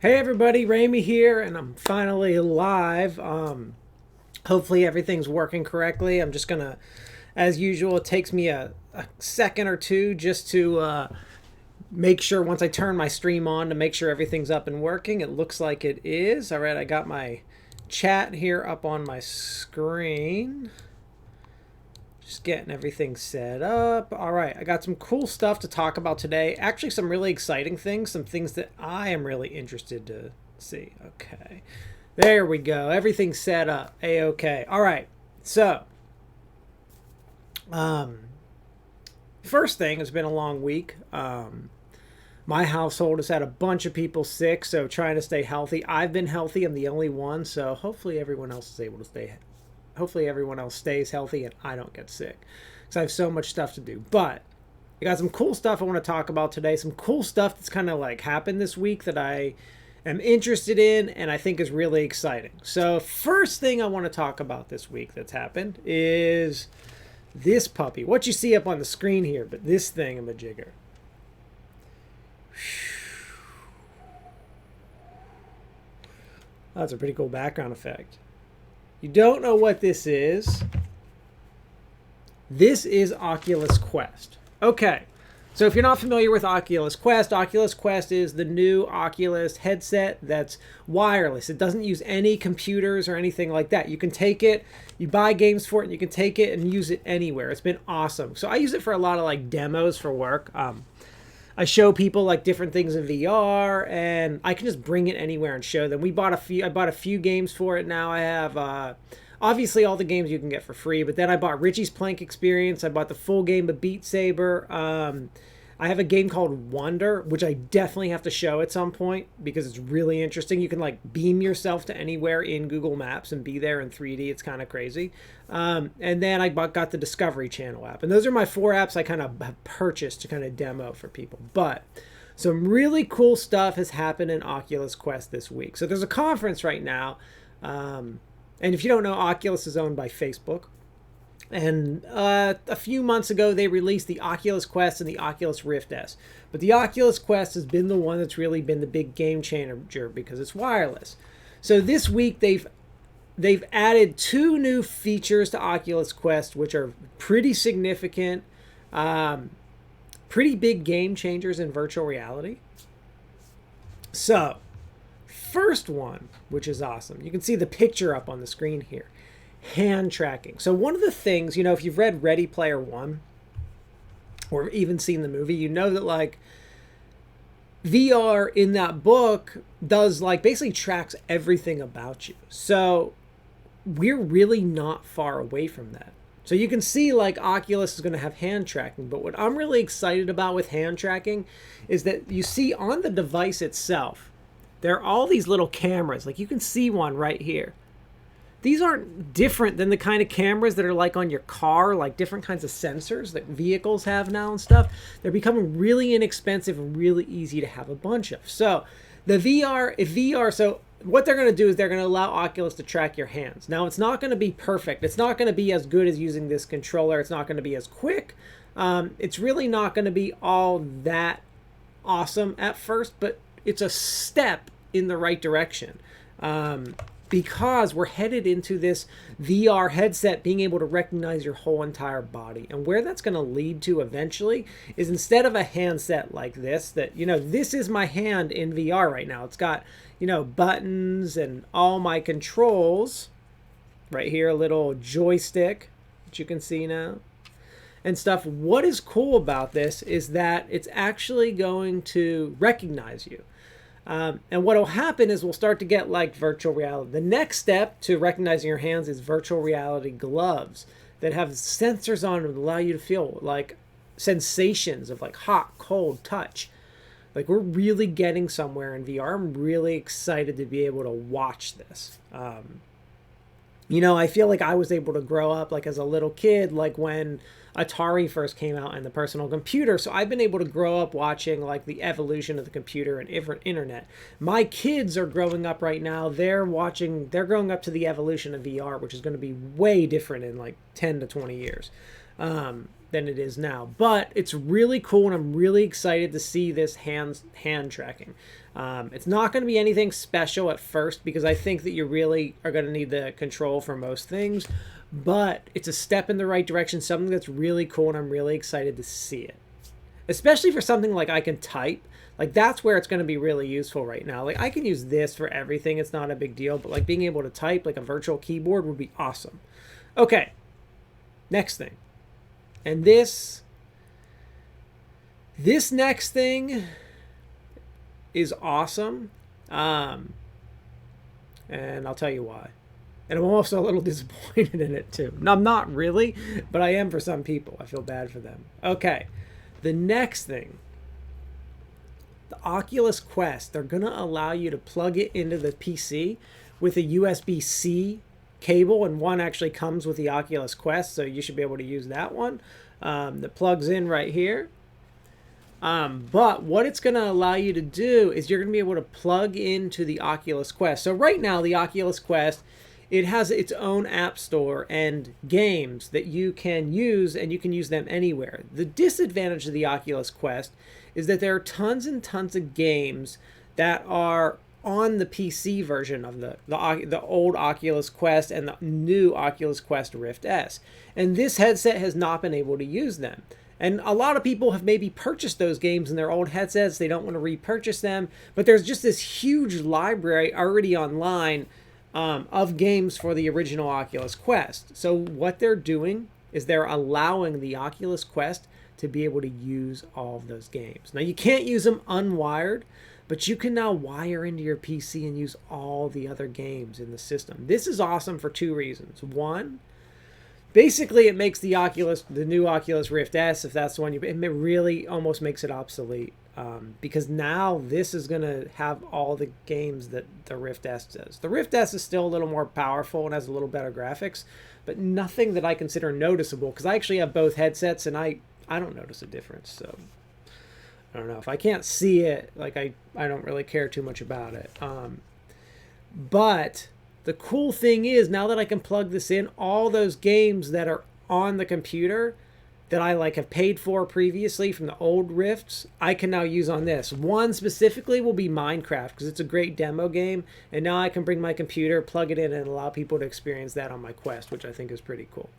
Hey everybody, Ramey here, and I'm finally live. Hopefully everything's working correctly. I'm just gonna, as usual, it takes me a second or two just to make sure once I turn my stream on to make sure everything's up and working. It looks like it is. All right, I got my chat here up on my screen. Just getting everything set up. All right, I got some cool stuff to talk about today. Actually, some really exciting things, some things that I am really interested to see. Okay, there we go. Everything's set up. A-okay. All right, so um, first thing, it's been a long week. My household has had a bunch of people sick, so trying to stay healthy. I've been healthy. I'm the only one, so hopefully everyone else is able to stay. Hopefully everyone else stays healthy and I don't get sick, because I have so much stuff to do. But I got some cool stuff I want to talk about today. Some cool stuff that's kind of like happened this week that I am interested in and I think is really exciting. So first thing I want to talk about this week that's happened is this puppy. What you see up on the screen here, but this thing I'm a jigger. That's a pretty cool background effect. You don't know what this is. This is Oculus Quest. Okay, so if you're not familiar with Oculus Quest is the new Oculus headset that's wireless. It doesn't use any computers or anything like that. You can take it, you buy games for it, and you can take it and use it anywhere. It's been awesome. So I use it for a lot of like demos for work. I show people like different things in VR, and I can just bring it anywhere and show them. I bought a few games for it. Now I have obviously all the games you can get for free, but then I bought Richie's Plank Experience. I bought the full game of Beat Saber. I have a game called Wonder, which I definitely have to show at some point because it's really interesting. You can like beam yourself to anywhere in Google Maps and be there in 3D. It's kind of crazy. And then I got the Discovery Channel app. And those are my 4 apps I kind of have purchased to kind of demo for people. But some really cool stuff has happened in Oculus Quest this week. So there's a conference right now. And if you don't know, Oculus is owned by Facebook. And a few months ago, they released the Oculus Quest and the Oculus Rift S. But the Oculus Quest has been the one that's really been the big game changer because it's wireless. So this week, they've added 2 new features to Oculus Quest, which are pretty significant, pretty big game changers in virtual reality. So, first one, which is awesome. You can see the picture up on the screen here. Hand tracking. So one of the things, if you've read Ready Player One or even seen the movie, you know that like VR in that book does like basically tracks everything about you. So we're really not far away from that. So you can see like Oculus is going to have hand tracking, but what I'm really excited about with hand tracking is that you see on the device itself, there are all these little cameras. Like you can see one right here. These aren't different than the kind of cameras that are like on your car, like different kinds of sensors that vehicles have now and stuff. They're becoming really inexpensive and really easy to have a bunch of. So so what they're going to do is they're going to allow Oculus to track your hands. Now, it's not going to be perfect. It's not going to be as good as using this controller. It's not going to be as quick. It's really not going to be all that awesome at first, but it's a step in the right direction. Because we're headed into this VR headset being able to recognize your whole entire body. And where that's going to lead to eventually is instead of a handset like this, that, this is my hand in VR right now. It's got, buttons and all my controls. Right here, a little joystick that you can see now and stuff. What is cool about this is that it's actually going to recognize you. And what will happen is we'll start to get like virtual reality. The next step to recognizing your hands is virtual reality gloves that have sensors on them that allow you to feel like sensations of like hot, cold, touch. Like we're really getting somewhere in VR. I'm really excited to be able to watch this. I feel like I was able to grow up like as a little kid, like when Atari first came out and the personal computer. So I've been able to grow up watching like the evolution of the computer and internet. My kids are growing up right now. They're growing up to the evolution of VR, which is going to be way different in like 10 to 20 years. than it is now. But it's really cool, and I'm really excited to see this hand tracking. It's not going to be anything special at first because I think that you really are going to need the control for most things. But it's a step in the right direction, something that's really cool, and I'm really excited to see it. Especially for something like I can type. Like, that's where it's going to be really useful right now. Like, I can use this for everything. It's not a big deal. But, like, being able to type like a virtual keyboard would be awesome. Okay. Next thing. And this next thing is awesome. And I'll tell you why. And I'm also a little disappointed in it, too. No, I'm not really, but I am for some people. I feel bad for them. Okay. The next thing. The Oculus Quest, they're going to allow you to plug it into the PC with a USB-C cable, and one actually comes with the Oculus Quest, so you should be able to use that one that plugs in right here. But what it's going to allow you to do is you're going to be able to plug into the Oculus Quest. So right now, the Oculus Quest, it has its own app store and games that you can use, and you can use them anywhere. The disadvantage of the Oculus Quest is that there are tons and tons of games that are on the PC version of the old Oculus Quest and the new Oculus Quest Rift S. And this headset has not been able to use them. And a lot of people have maybe purchased those games in their old headsets. They don't want to repurchase them. But there's just this huge library already online of games for the original Oculus Quest. So what they're doing is they're allowing the Oculus Quest to be able to use all of those games. Now, you can't use them unwired, but you can now wire into your PC and use all the other games in the system. This is awesome for two reasons. One, basically it makes the new Oculus Rift S, if that's the one it really almost makes it obsolete. Because now this is going to have all the games that the Rift S does. The Rift S is still a little more powerful and has a little better graphics, but nothing that I consider noticeable, because I actually have both headsets and I don't notice a difference. So I don't know. If I can't see it, like I don't really care too much about it. But the cool thing is, now that I can plug this in, all those games that are on the computer that I have paid for previously from the old Rifts, I can now use on this. One specifically will be Minecraft, because it's a great demo game, and now I can bring my computer, plug it in, and allow people to experience that on my Quest, which I think is pretty cool.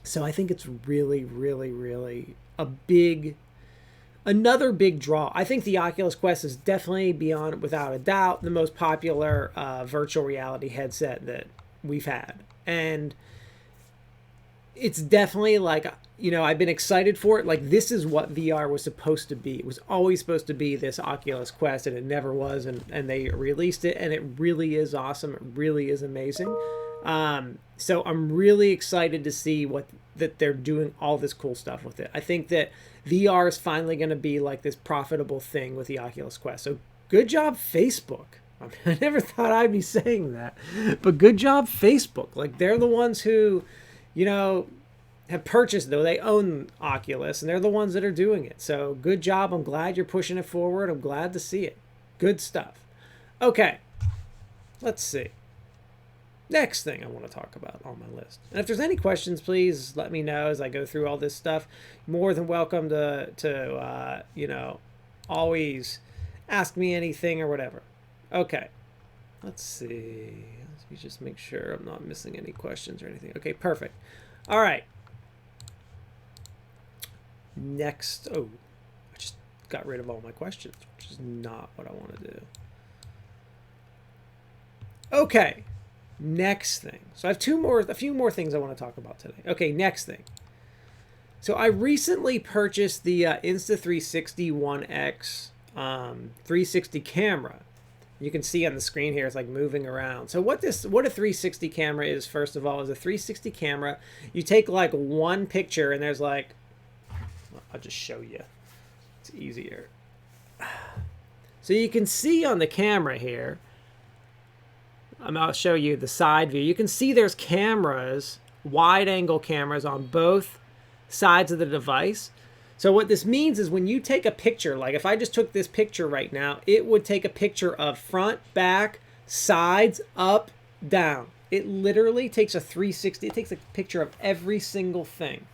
So I think it's really, really, really another big draw. I think the Oculus Quest is definitely, beyond, without a doubt, the most popular virtual reality headset that we've had. And it's definitely I've been excited for it. This is what VR was supposed to be. It was always supposed to be this Oculus Quest, and it never was. And they released it, and it really is awesome. It really is amazing. So I'm really excited to see that they're doing all this cool stuff with it. I think that VR is finally going to be this profitable thing with the Oculus Quest. So good job, Facebook. I never thought I'd be saying that, but good job, Facebook. They're the ones who, have purchased, though they own Oculus, and they're the ones that are doing it. So good job. I'm glad you're pushing it forward. I'm glad to see it. Good stuff. Okay, let's see. Next thing I want to talk about on my list. And if there's any questions, please let me know as I go through all this stuff. More than welcome to always ask me anything or whatever. Okay, let's see. Let me just make sure I'm not missing any questions or anything. Okay, perfect. All right. Next. Oh, I just got rid of all my questions, which is not what I want to do. Okay. Next thing. So I have a few more things I want to talk about today. Okay, next thing. So I recently purchased the Insta 360 One X 360 camera. You can see on the screen here, it's moving around. So what a 360 camera is, first of all, is a 360 camera. You take one picture, and there's I'll just show you. It's easier. So you can see on the camera here, I'll show you the side view. You can see there's cameras, wide angle cameras on both sides of the device. So what this means is when you take a picture, if I just took this picture right now, it would take a picture of front, back, sides, up, down. It literally takes a 360. It takes a picture of every single thing,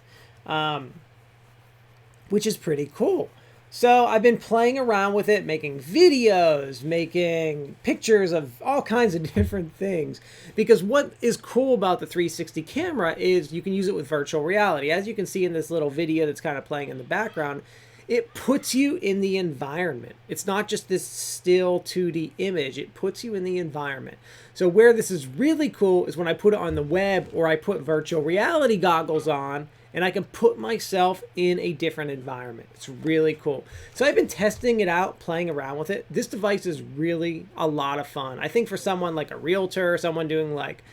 which is pretty cool. So I've been playing around with it, making videos, making pictures of all kinds of different things. Because what is cool about the 360 camera is you can use it with virtual reality. As you can see in this little video that's kind of playing in the background, it puts you in the environment. It's not just this still 2D image. It puts you in the environment. So where this is really cool is when I put it on the web or I put virtual reality goggles on, and I can put myself in a different environment. It's really cool. So I've been testing it out, playing around with it. This device is really a lot of fun. I think for someone like a realtor, someone doing like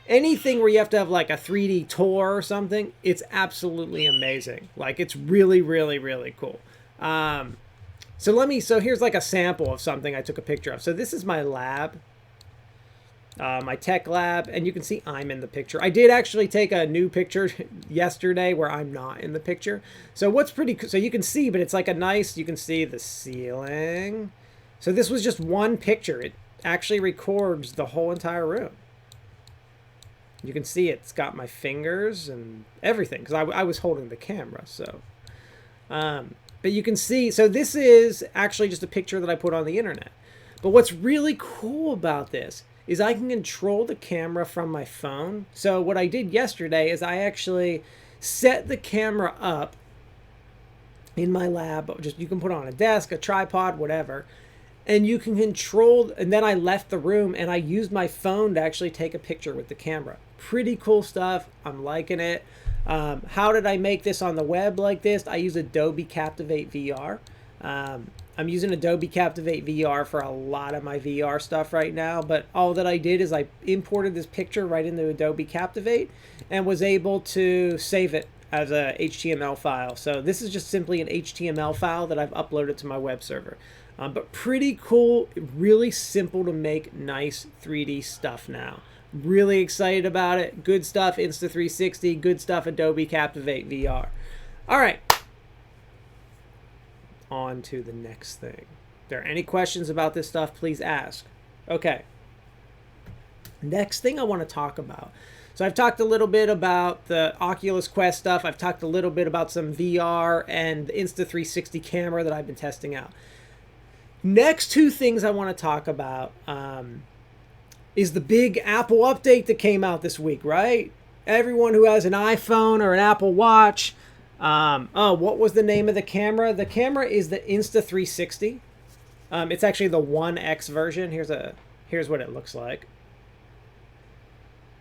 anything where you have to have like a 3D tour or something, it's absolutely amazing. Like it's really, really, really cool. So here's like a sample of something I took a picture of. So this is my lab. My tech lab, and you can see I'm in the picture. I did actually take a new picture yesterday where I'm not in the picture. So what's pretty cool, so you can see, but it's like a nice, you can see the ceiling. So this was just one picture. It actually records the whole entire room. You can see it's got my fingers and everything, because I was holding the camera. So, but you can see, so this is actually just a picture that I put on the internet. But what's really cool about this is I can control the camera from my phone. So what I did yesterday is I actually set the camera up in my lab. Just you can put it on a desk, a tripod, whatever, and you can control. And then I left the room and I used my phone to actually take a picture with the camera. Pretty cool stuff. I'm liking it. How did I make this on the web like this? I use Adobe Captivate VR. I'm using Adobe Captivate VR for a lot of my VR stuff right now, but all that I did is I imported this picture right into Adobe Captivate and was able to save it as a HTML file. So this is just simply an HTML file that I've uploaded to my web server. But pretty cool, really simple to make nice 3D stuff now. Really excited about it. Good stuff, Insta 360, good stuff, Adobe Captivate VR. All right. On to the next thing. If there are any questions about this stuff, please ask. Okay. Next thing I want to talk about. So I've talked a little bit about the Oculus Quest stuff. I've talked a little bit about some VR and the Insta 360 camera that I've been testing out. Next two things I want to talk about is the big Apple update that came out this week, right? Everyone who has an iPhone or an Apple Watch. What was the name of the camera? The camera is the Insta 360. It's actually the 1X version. Here's what it looks like.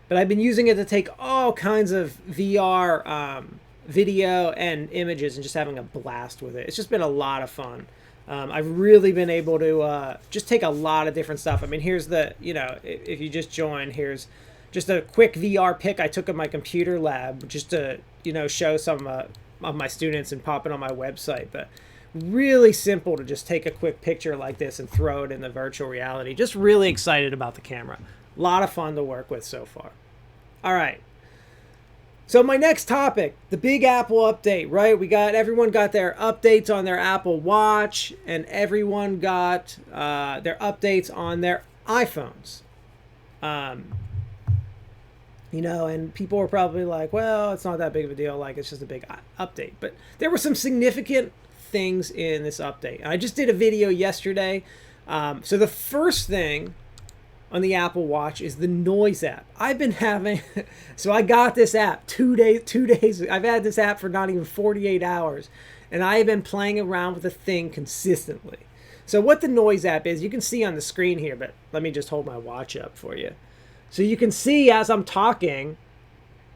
But I've been using it to take all kinds of VR video and images and just having a blast with it. It's just been a lot of fun. I've really been able to just take a lot of different stuff. I mean, here's the, if you just join, here's just a quick VR pic I took of my computer lab just to, show some of my students and pop it on my website. But really simple to just take a quick picture like this and throw it in the virtual reality. Just really excited about the camera. A lot of fun to work with so far. All right. So my next topic, the big Apple update, right? Everyone got their updates on their Apple Watch, and everyone got their updates on their iPhones. And people were probably like, well, it's not that big of a deal. Like, it's just a big update. But there were some significant things in this update. I just did a video yesterday. So the first thing on the Apple Watch is the Noise app. I've been having, so I got this app 2 days. I've had this app for not even 48 hours. And I have been playing around with the thing consistently. So what the Noise app is, you can see on the screen here, but let me just hold my watch up for you. So you can see as I'm talking,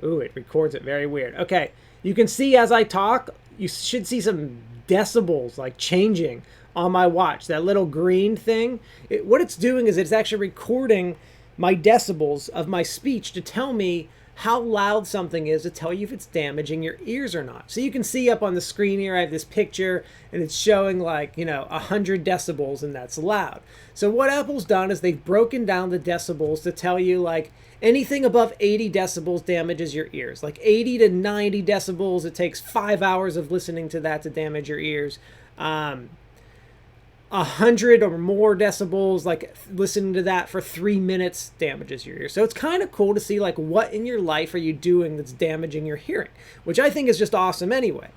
ooh, it records it very weird. Okay, you can see as I talk, you should see some decibels like changing on my watch. That little green thing, what it's doing is it's actually recording my decibels of my speech to tell me how loud something is, to tell you if it's damaging your ears or not. So you can see up on the screen here, I have this picture and it's showing like, 100 decibels, and that's loud. So what Apple's done is they've broken down the decibels to tell you like anything above 80 decibels damages your ears. Like 80 to 90 decibels, it takes 5 hours of listening to that to damage your ears. 100 or more decibels, like listening to that for 3 minutes damages your ear. So it's kind of cool to see like what in your life are you doing that's damaging your hearing, which I think is just awesome anyway.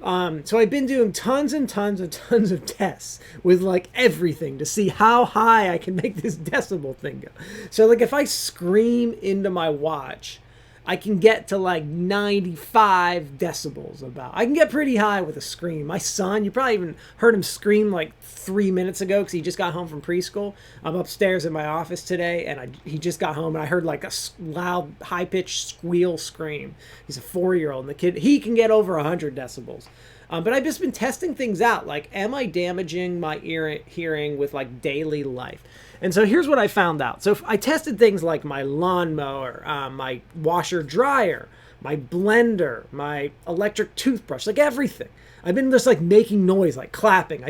So I've been doing tons and tons of tests with like everything to see how high I can make this decibel thing go. So like if I scream into my watch, I can get to like 95 decibels about. I can get pretty high with a scream. My son, you probably even heard him scream like 3 minutes ago because he just got home from preschool. I'm upstairs in my office today and he just got home and I heard like a loud, high-pitched squeal scream. He's a 4-year-old and the kid, he can get over 100 decibels. But I've just been testing things out. Like, am I damaging my hearing with like daily life? And so here's what I found out. So I tested things like my lawnmower, my washer dryer, my blender, my electric toothbrush, like everything. I've been just like making noise, like clapping.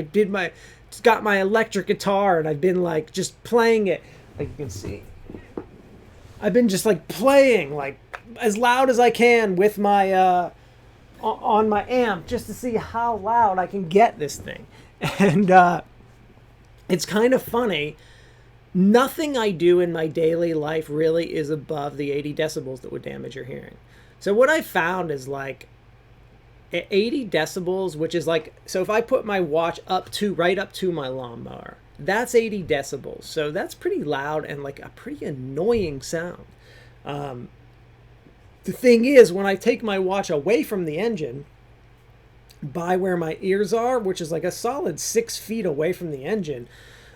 Got my electric guitar and I've been like just playing it. Like you can see, I've been just like playing like as loud as I can with my on my amp just to see how loud I can get this thing. And it's kind of funny. Nothing I do in my daily life really is above the 80 decibels that would damage your hearing. So what I found is like at 80 decibels, which is like, so if I put my watch right up to my lawnmower, that's 80 decibels. So that's pretty loud and like a pretty annoying sound. The thing is, when I take my watch away from the engine, by where my ears are, which is like a solid 6 feet away from the engine,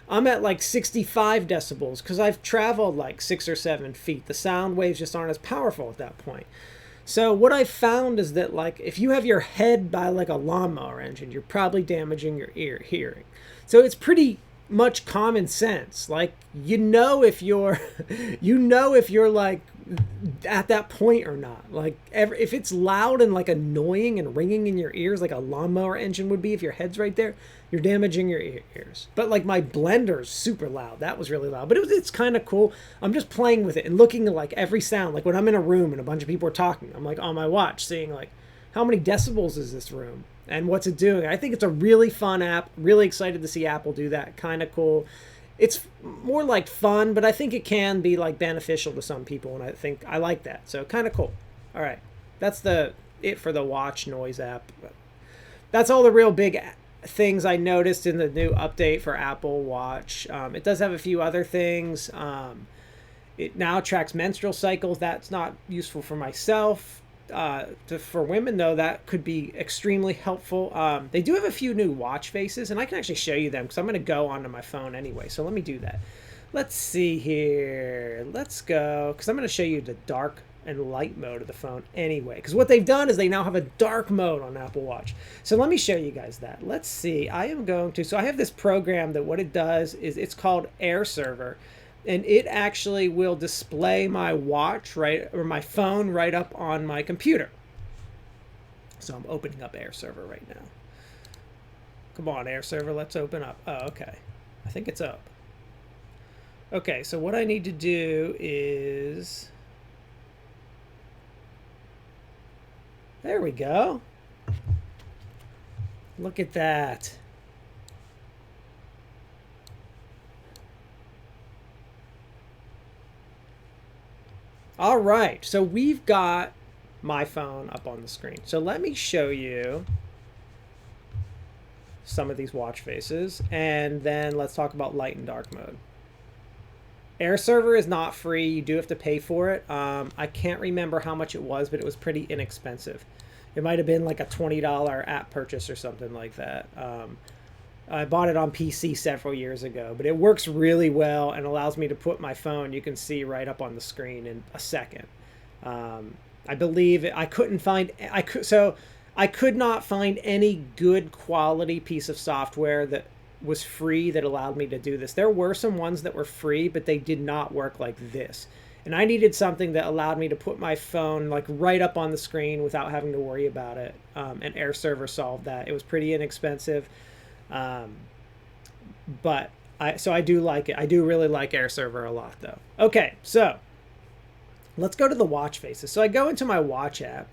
I'm at like 65 decibels because I've traveled like 6 or 7 feet. The sound waves just aren't as powerful at that point. So what I found is that like if you have your head by like a lawnmower engine, you're probably damaging your hearing. So it's pretty much common sense. Like if you're like at that point or not. Like if it's loud and like annoying and ringing in your ears like a lawnmower engine would be if your head's right there, you're damaging your ears. But like my blender is super loud. That was really loud. But it's kind of cool. I'm just playing with it and looking at like every sound. Like when I'm in a room and a bunch of people are talking, I'm like on my watch seeing like how many decibels is this room and what's it doing. I think it's a really fun app. Really excited to see Apple do that. Kind of cool. It's more like fun, but I think it can be like beneficial to some people, and I think I like that. So kind of cool. All right, that's it for the watch noise app. That's all the real big things I noticed in the new update for Apple Watch. It does have a few other things. It now tracks menstrual cycles. That's not useful for myself. For women, though, that could be extremely helpful. They do have a few new watch faces, and I can actually show you them because I'm going to go onto my phone anyway. So let me do that. Let's see here. Let's go, because I'm going to show you the dark and light mode of the phone anyway. Because what they've done is they now have a dark mode on Apple Watch. So let me show you guys that. Let's see. I have this program that what it does is it's called Air Server. And it actually will display my watch or my phone right up on my computer. So I'm opening up Air Server right now. Come on, Air Server, let's open up. Oh, okay. I think it's up. Okay, so what I need to do is... There we go. Look at that. All right, so we've got my phone up on the screen. So let me show you some of these watch faces, and then let's talk about light and dark mode. Air Server is not free. You do have to pay for it. I can't remember how much it was, but it was pretty inexpensive. It might have been like a $20 app purchase or something like that. I bought it on PC several years ago, but it works really well and allows me to put my phone, you can see right up on the screen in a second. I believe I could not find any good quality piece of software that was free that allowed me to do this. There were some ones that were free, but they did not work like this. And I needed something that allowed me to put my phone like right up on the screen without having to worry about it. And Air Server solved that. It was pretty inexpensive. But I do like it. I do really like Air Server a lot though. Okay, so let's go to the watch faces. So I go into my watch app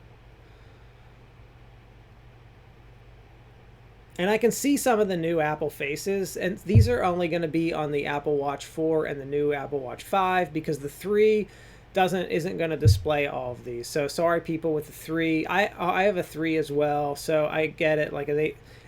And I can see some of the new Apple faces, and these are only going to be on the Apple Watch 4 and the new Apple Watch 5, because the 3 isn't going to display all of these. So sorry, people with the 3. I have a 3 as well, so I get it. Like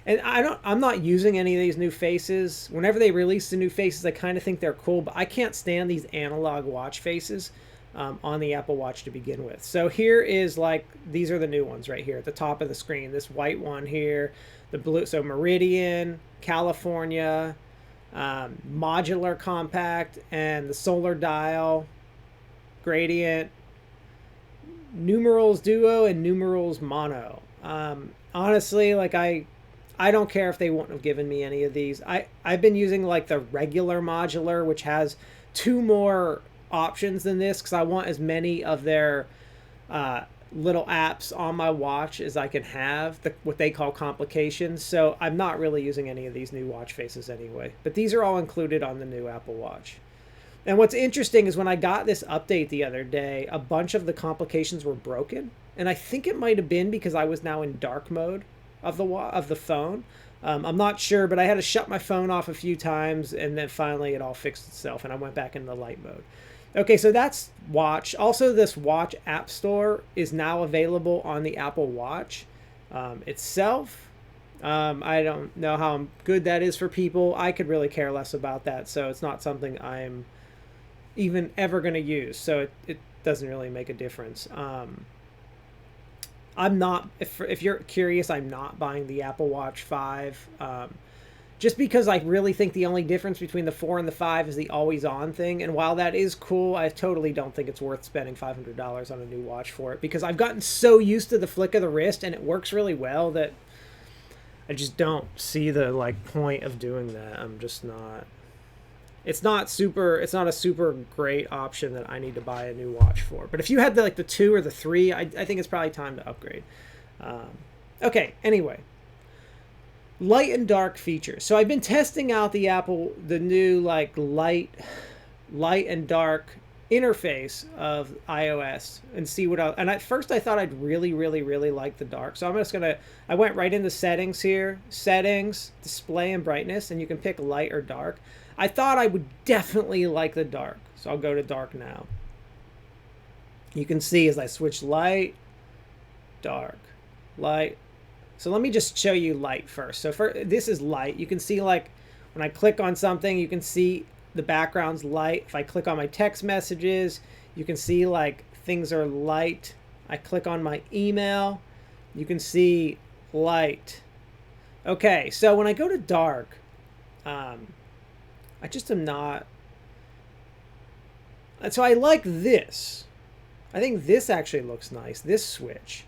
I'm not using any of these new faces. Whenever they release the new faces, I kind of think they're cool, but I can't stand these analog watch faces on the Apple Watch to begin with. So here is like, these are the new ones right here at the top of the screen. This white one here, the blue, so Meridian, California, modular compact, and the solar dial, gradient, numerals duo, and numerals mono. Honestly, like I don't care if they wouldn't have given me any of these. I've been using like the regular modular, which has 2 more options than this, because I want as many of their little apps on my watch as I can have, what they call complications. So I'm not really using any of these new watch faces anyway, but these are all included on the new Apple Watch. And what's interesting is when I got this update the other day, a bunch of the complications were broken, and I think it might have been because I was now in dark mode of the phone. I'm not sure, but I had to shut my phone off a few times, and then finally it all fixed itself and I went back into light mode. Okay, so that's Watch. Also, this Watch App Store is now available on the Apple Watch itself. I don't know how good that is for people. I could really care less about that, so it's not something I'm even ever going to use. So it doesn't really make a difference. I'm not, if you're curious, I'm not buying the Apple Watch 5. Just because I really think the only difference between the 4 and the 5 is the always-on thing. And while that is cool, I totally don't think it's worth spending $500 on a new watch for it, because I've gotten so used to the flick of the wrist and it works really well that I just don't see the point of doing that. I'm just not. It's not a super great option that I need to buy a new watch for. But if you had the 2 or the 3, I think it's probably time to upgrade. Okay, anyway. Light and dark features. So I've been testing out the new light and dark interface of iOS and see and at first I thought I'd really like the dark. So I went right into settings here, settings, display and brightness, and you can pick light or dark. I thought I would definitely like the dark. So I'll go to dark now. You can see as I switch light, dark, light. So let me just show you light first. So this is light. You can see when I click on something, you can see the background's light. If I click on my text messages, you can see things are light. I click on my email, you can see light. Okay, so when I go to dark, I just am not. So I like this. I think this actually looks nice, this switch.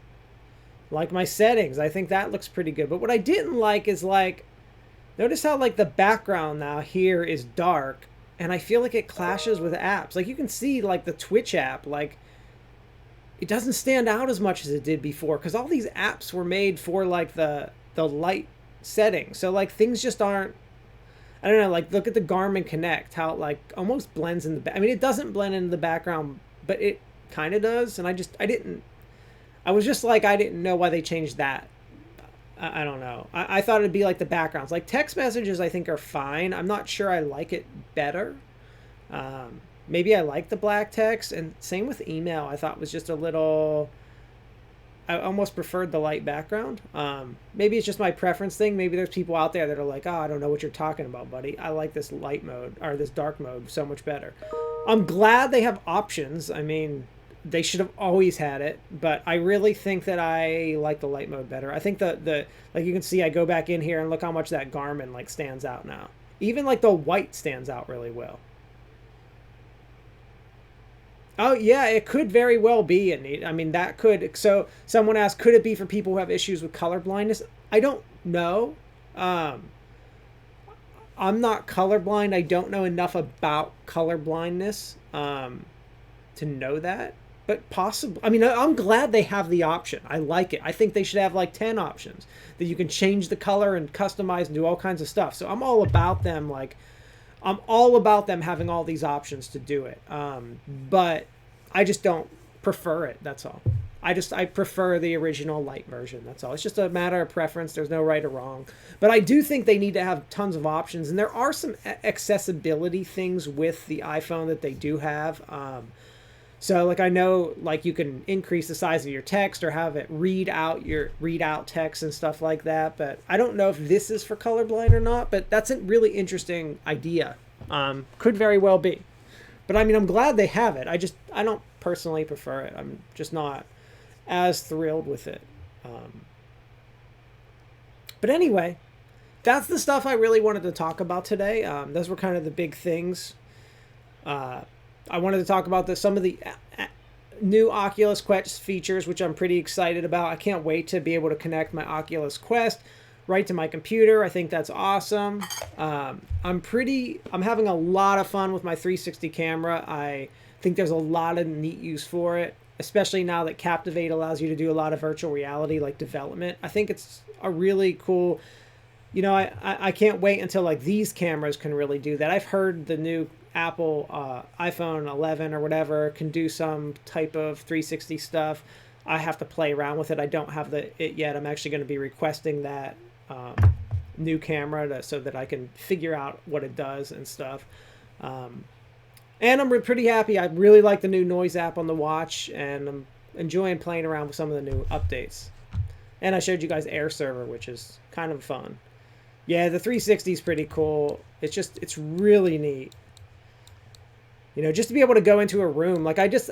Like my settings, I think that looks pretty good. But what I didn't like is notice how the background now here is dark, and I feel like it clashes with apps. You can see the Twitch app, it doesn't stand out as much as it did before, because all these apps were made for the light setting. So things just aren't. I don't know. Look at the Garmin Connect, how it almost blends in the. I mean, it doesn't blend into the background, but it kind of does. And I was just I didn't know why they changed that. I don't know. I thought it'd be the backgrounds. Text messages, I think, are fine. I'm not sure I like it better. Maybe I like the black text, and same with email. I thought was just a little. I almost preferred the light background. Maybe it's just my preference thing. Maybe there's people out there that are oh, I don't know what you're talking about, buddy. I like this light mode or this dark mode so much better. I'm glad they have options. I mean, they should have always had it, but I really think that I like the light mode better. I think the you can see, I go back in here and look how much that Garmin stands out now. Even the white stands out really well. Oh yeah, it could very well be. I mean, that could. So someone asked, could it be for people who have issues with color blindness? I don't know. I'm not colorblind. I don't know enough about color blindness to know that. But possibly, I mean, I'm glad they have the option. I like it. I think they should have 10 options that you can change the color and customize and do all kinds of stuff. So I'm all about them. I'm all about them having all these options to do it. But I just don't prefer it. That's all. I prefer the original light version. That's all. It's just a matter of preference. There's no right or wrong. But I do think they need to have tons of options, and there are some accessibility things with the iPhone that they do have. So like I know like you can increase the size of your text or have it read out text and stuff like that. But I don't know if this is for colorblind or not. But that's a really interesting idea. Could very well be. But I mean, I'm glad they have it. I don't personally prefer it. I'm just not as thrilled with it. But anyway, that's the stuff I really wanted to talk about today. Those were kind of the big things. I wanted to talk about some of the new Oculus Quest features, which I'm pretty excited about. I can't wait to be able to connect my Oculus Quest right to my computer. I think that's awesome. I'm having a lot of fun with my 360 camera. I think there's a lot of neat use for it, especially now that Captivate allows you to do a lot of virtual reality like development. I think it's a really cool, I can't wait until like these cameras can really do that. I've heard the new Apple iPhone 11 or whatever can do some type of 360 stuff. I have to play around with it. I don't have it yet. I'm actually going to be requesting that new camera so that I can figure out what it does and stuff. And I'm pretty happy. I really like the new noise app on the watch, and I'm enjoying playing around with some of the new updates. And I showed you guys Air Server, which is kind of fun. Yeah, the 360 is pretty cool. It's really neat. Just to be able to go into a room, I just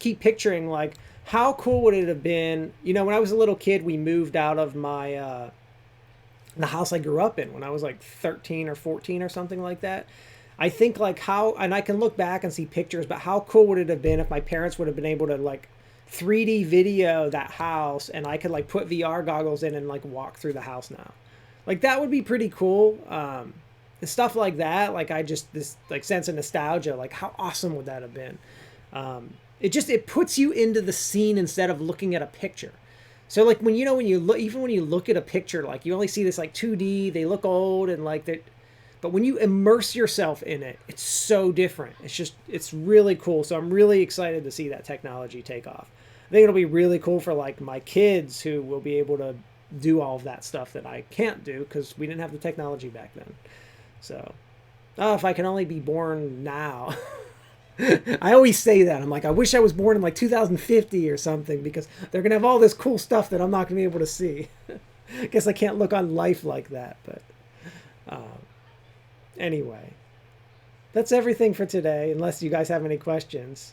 keep picturing, like, how cool would it have been, when I was a little kid, we moved out of my, the house I grew up in when I was like 13 or 14 or something like that. I think and I can look back and see pictures, but how cool would it have been if my parents would have been able to like 3D video that house, and I could like put VR goggles in and like walk through the house now. Like, that would be pretty cool. Stuff like that, like this like sense of nostalgia, like how awesome would that have been? It puts you into the scene instead of looking at a picture. So like when you look at a picture, like you only see this like 2D, they look old and like that, but when you immerse yourself in it, it's so different. It's really cool. So I'm really excited to see that technology take off. I think it'll be really cool for like my kids, who will be able to do all of that stuff that I can't do because we didn't have the technology back then. So, if I can only be born now. I always say that. I'm like, I wish I was born in like 2050 or something, because they're going to have all this cool stuff that I'm not going to be able to see. I guess I can't look on life like that. But anyway, that's everything for today, unless you guys have any questions.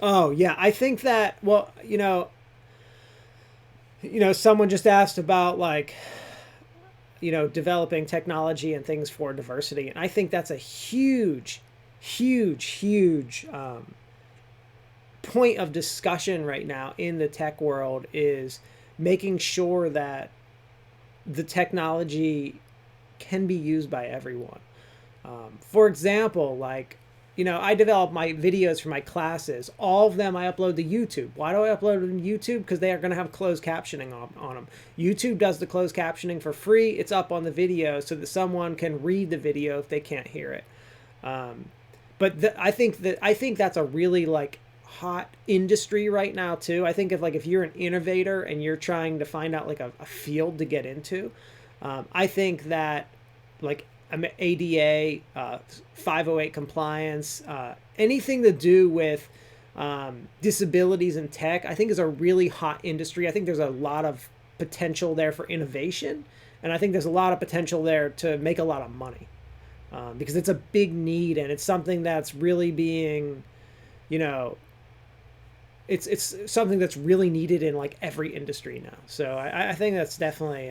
Oh, yeah, I think that, well, someone just asked about like, developing technology and things for diversity. And I think that's a huge, huge, huge point of discussion right now in the tech world, is making sure that the technology can be used by everyone. For example, like, I develop my videos for my classes. All of them I upload to YouTube. Why do I upload them to YouTube? Because they are going to have closed captioning on them. YouTube does the closed captioning for free. It's up on the video so that someone can read the video if they can't hear it. I think that's a really like hot industry right now too. I think if you're an innovator and you're trying to find out like a field to get into, I think that like ADA, 508 compliance, anything to do with disabilities in tech, I think is a really hot industry. I think there's a lot of potential there for innovation, and I think there's a lot of potential there to make a lot of money, because it's a big need, and it's something that's really being, it's something that's really needed in like every industry now. So I think that's definitely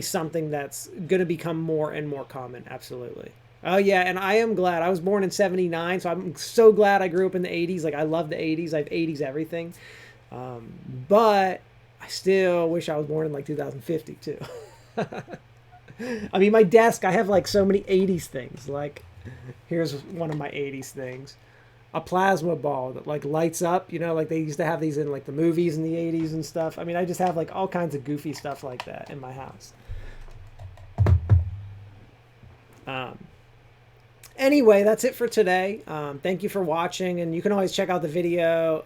something that's going to become more and more common. Absolutely. Oh yeah. And I am glad I was born in 79. So I'm so glad I grew up in the 80s. Like, I love the 80s. I have 80s everything. But I still wish I was born in like 2050 too. I mean, my desk, I have like so many 80s things. Like, here's one of my 80s things. A plasma ball that like lights up, like they used to have these in like the movies in the 80s and stuff. I mean, I just have like all kinds of goofy stuff like that in my house. Anyway, that's it for today. Thank you for watching, and you can always check out the video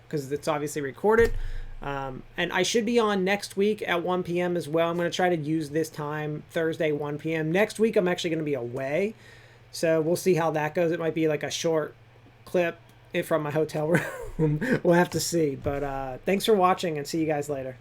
because it's obviously recorded. And I should be on next week at 1 p.m. as well. I'm going to try to use this time, Thursday, 1 p.m. Next week, I'm actually going to be away. So we'll see how that goes. It might be like a short clip from my hotel room. We'll have to see. But thanks for watching, and see you guys later.